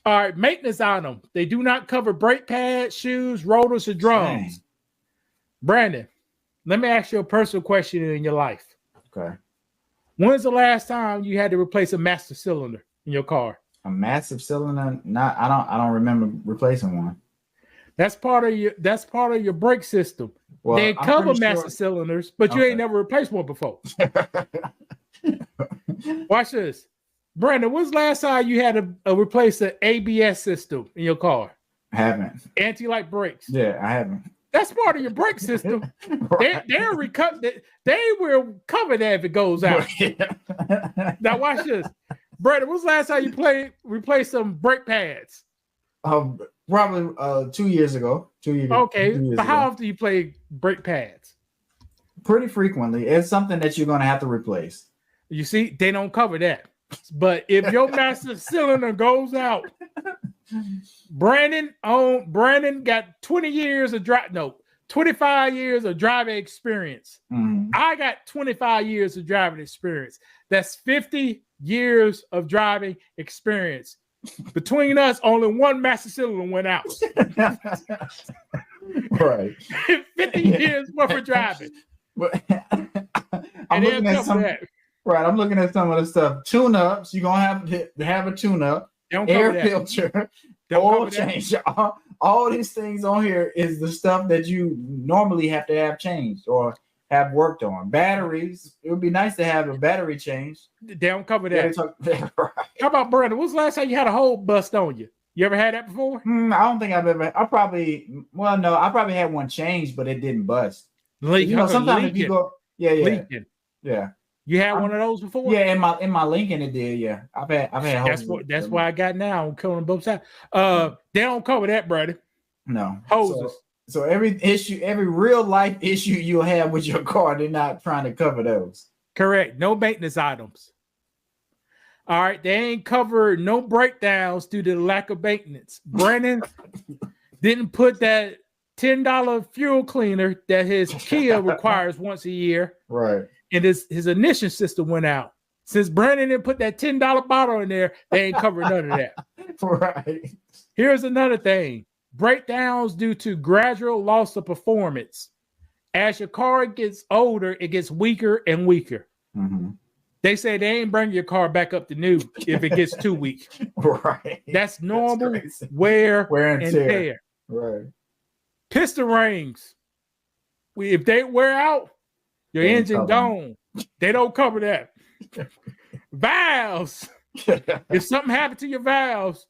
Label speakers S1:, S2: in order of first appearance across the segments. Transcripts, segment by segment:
S1: All right, maintenance on them. They do not cover brake pads, shoes, rotors, or drums.
S2: Dang.
S1: Brandon, let me ask you a personal question in your life.
S2: Okay.
S1: When's the last time you had to replace a master cylinder in your car?
S2: A massive cylinder? I don't remember replacing one.
S1: That's part of your brake system.
S2: Well,
S1: They
S2: I'm
S1: cover
S2: pretty
S1: master
S2: sure.
S1: cylinders, but you ain't never replaced one before. Watch this. Brandon, when's the last time you had to replace the ABS system in your car?
S2: I haven't.
S1: Anti-lock brakes.
S2: Yeah, I haven't.
S1: That's part of your brake system.
S2: Right.
S1: They will cover that if it goes out. Now watch this. Brandon, when's the last time you replaced some brake pads?
S2: Probably 2 years ago. 2 years.
S1: Okay,
S2: 2 years
S1: but how
S2: ago.
S1: often do you play brake pads?
S2: Pretty frequently. It's something that you're gonna have to replace.
S1: You see, they don't cover that. But if your master cylinder goes out, Brandon got 20 years of 25 years of driving experience.
S2: Mm-hmm.
S1: I got 25 years of driving experience. That's 50 years of driving experience. Between us, only one master cylinder went out.
S2: Right.
S1: 50 years worth of driving.
S2: But
S1: I'm looking at some
S2: of the stuff. Tune-ups, you're gonna have to have a tune-up, air filter, oil change. All these things on here is the stuff that you normally have to have changed or have worked on. Batteries, it would be nice to have a battery change.
S1: They don't cover that.
S2: Right.
S1: How about Brandon? When's the last time you had a hole bust on you? You ever had that before?
S2: I don't think I've ever. I probably had one changed, but it didn't bust. Sometimes if you go,
S1: leaking.
S2: Yeah.
S1: You had one of those before?
S2: Yeah, in my Lincoln it did. Yeah, I've had.
S1: That's why I got now. I'm killing both sides. They don't cover that, brother.
S2: No
S1: hoses.
S2: So every real life issue you'll have with your car, they're not trying to cover those.
S1: Correct. No maintenance items. All right, they ain't covered no breakdowns due to the lack of maintenance. Brandon didn't put that $10 fuel cleaner that his Kia requires once a year.
S2: Right.
S1: And his ignition system went out. Since Brandon didn't put that $10 bottle in there, they ain't covered none of that.
S2: Right.
S1: Here's another thing. Breakdowns due to gradual loss of performance. As your car gets older, it gets weaker and weaker.
S2: Mm-hmm.
S1: They say they ain't bring your car back up to new if it gets too weak.
S2: Right.
S1: That's normal wear and tear.
S2: Right.
S1: Piston rings. If they wear out, your engine gone. They don't cover that. Valves. If something happened to your valves,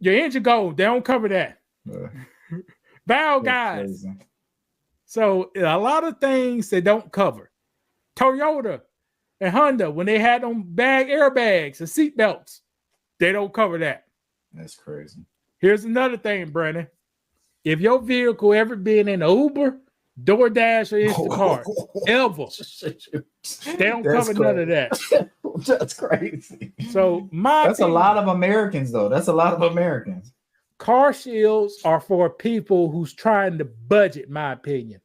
S1: your engine gone. They don't cover that. Valve guys. Crazy. So a lot of things they don't cover. Toyota and Honda, when they had them airbags and seat belts, they don't cover that.
S2: That's crazy.
S1: Here's another thing, Brandon. If your vehicle ever been in Uber, DoorDash, or Instacart, ever, they don't cover none of that.
S2: That's crazy.
S1: So
S2: that's a lot of Americans, though. That's a lot of Americans.
S1: Car shields are for people who's trying to budget, in my opinion.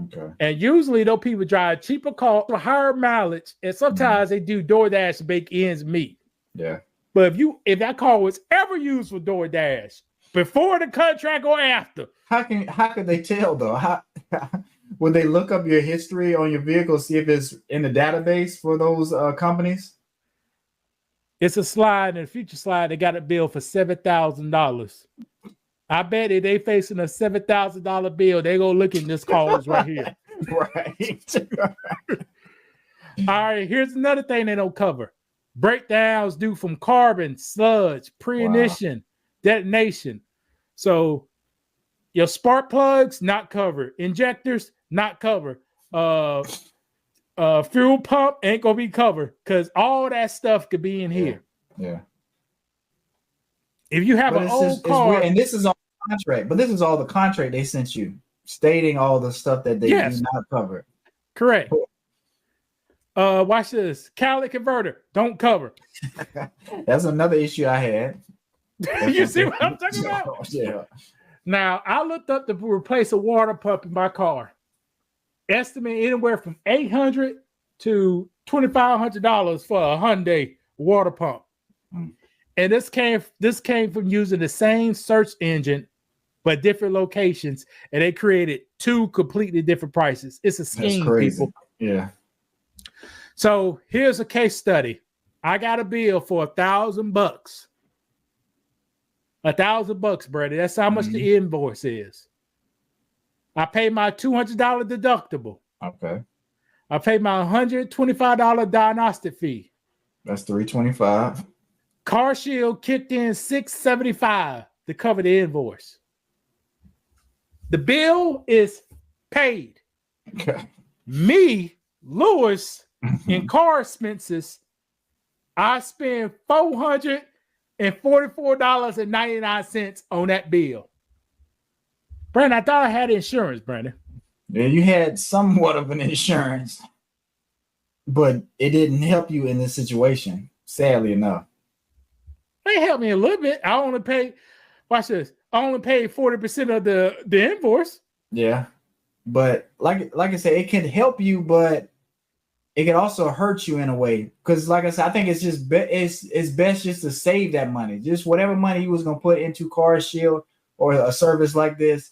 S2: Okay.
S1: And usually those people drive cheaper cars, higher mileage, and sometimes they do DoorDash to make ends meet.
S2: Yeah.
S1: But if that car was ever used for DoorDash, before the contract or after,
S2: how could they tell though? How would they look up your history on your vehicle, see if it's in the database for those companies?
S1: It's a slide, and a future slide, they got a bill for $7,000. I bet if they facing a $7,000 bill, they gonna look in this calls right here.
S2: Right.
S1: All right, here's another thing they don't cover. Breakdowns due from carbon, sludge, pre-ignition, detonation. So your spark plugs, not covered. Injectors, not covered. Fuel pump ain't gonna be covered because all that stuff could be in here.
S2: Yeah.
S1: If you have an old car,
S2: and this is all contract, but this is all the contract they sent you, stating all the stuff that they do not cover.
S1: Correct. Watch this. Catalytic converter, don't cover.
S2: That's another issue I had.
S1: You see what I'm talking about?
S2: Yeah.
S1: Now I looked up to replace a water pump in my car. Estimate anywhere from $800 to $2,500 for a Hyundai water pump. And this came from using the same search engine, but different locations, and they created two completely different prices. It's a scheme, people.
S2: Yeah.
S1: So here's a case study. I got a bill for $1,000. $1,000, Brady. That's how much the invoice is. I pay my $200 deductible.
S2: Okay.
S1: I pay my $125 diagnostic fee.
S2: That's $325.
S1: CarShield kicked in $675 to cover the invoice. The bill is paid.
S2: Okay.
S1: Me, Lewis, in car expenses, I spend $444.99 on that bill. Brandon, I thought I had insurance, Brandon.
S2: Yeah, you had somewhat of an insurance, but it didn't help you in this situation, sadly enough.
S1: They helped me a little bit. I only paid 40% of the invoice.
S2: Yeah. But like I said, it can help you, but it can also hurt you in a way. Because like I said, I think it's just it's best just to save that money. Just whatever money you was gonna put into CarShield or a service like this,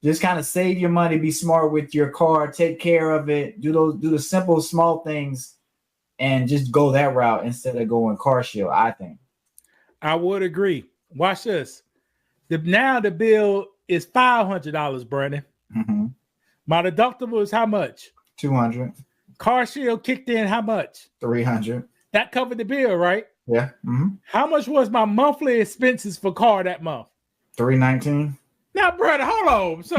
S2: just kind of save your money, be smart with your car, take care of it, do the simple small things, and just go that route instead of going CarShield, I think.
S1: I would agree. Watch this. Now the bill is $500, Brandon.
S2: Mm-hmm.
S1: My deductible is how much?
S2: $200.
S1: CarShield kicked in how much?
S2: $300. That
S1: covered the bill, right?
S2: Yeah. Mm-hmm.
S1: How much was my monthly expenses for car that month?
S2: $319.
S1: Now, brother, hold on. So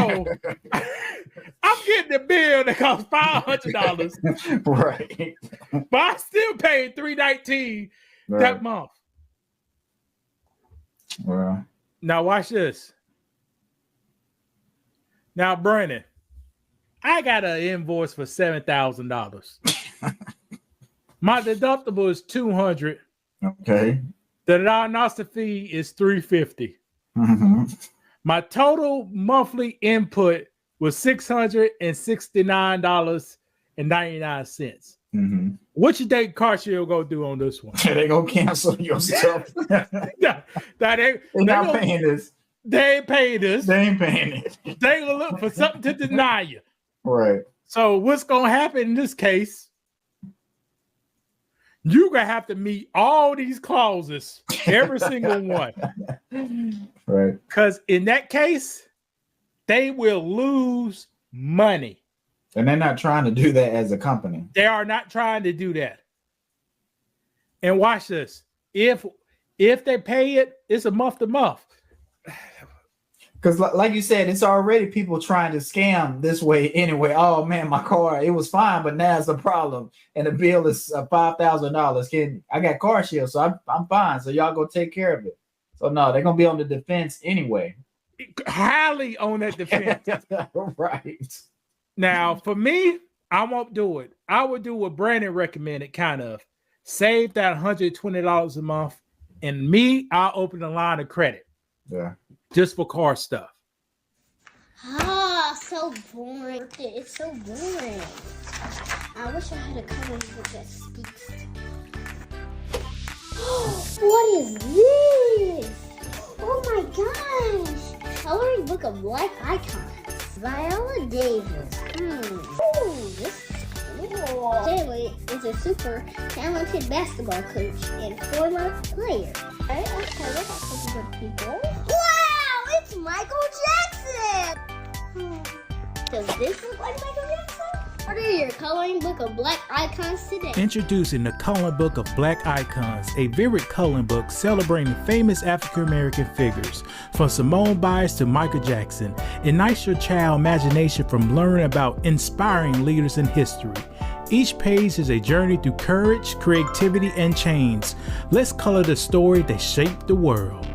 S1: I'm getting the bill that costs $500,
S2: right?
S1: But I still paid $319 that month.
S2: Well,
S1: now watch this. Now, Brandon, I got an invoice for $7,000. My deductible is $200.
S2: Okay.
S1: The diagnostic fee is $350.
S2: Mm-hmm.
S1: My total monthly input was $669.99.
S2: Mm-hmm.
S1: What you think CarShield gonna do on this one?
S2: They gonna cancel your stuff.
S1: They're
S2: not paying this.
S1: They ain't paying this.
S2: They ain't paying it.
S1: They gonna look for something to deny you.
S2: Right.
S1: So what's gonna happen in this case? You're gonna have to meet all these clauses, every single one.
S2: Right.
S1: Because in that case, they will lose money.
S2: And they're not trying to do that as a company.
S1: They are not trying to do that. And watch this. If they pay it, it's a month to month.
S2: Because like you said, it's already people trying to scam this way anyway. Oh man, my car, it was fine, but now it's a problem. And the bill is $5,000. I got CarShield, so I'm fine. So y'all go take care of it. So no, they're going to be on the defense anyway.
S1: Highly on that defense.
S2: Right.
S1: Now, for me, I won't do it. I would do what Brandon recommended, kind of. Save that $120 a month. And me, I'll open a line of credit.
S2: Yeah.
S1: Just for car stuff.
S3: So boring. It's so boring. I wish I had a coloring book that speaks to me. What is this? Oh my gosh. Coloring book of black icons. Viola Davis. Ooh, this is cool. Stanley is a super talented basketball coach and former player. Okay, let's have some good people. It's Michael Jackson! Does this look like Michael Jackson? Order your coloring book of black icons today.
S1: Introducing the Coloring Book of Black Icons, a vivid coloring book celebrating famous African-American figures, from Simone Biles to Michael Jackson. Ignites your child's imagination from learning about inspiring leaders in history. Each page is a journey through courage, creativity, and change. Let's color the story that shaped the world.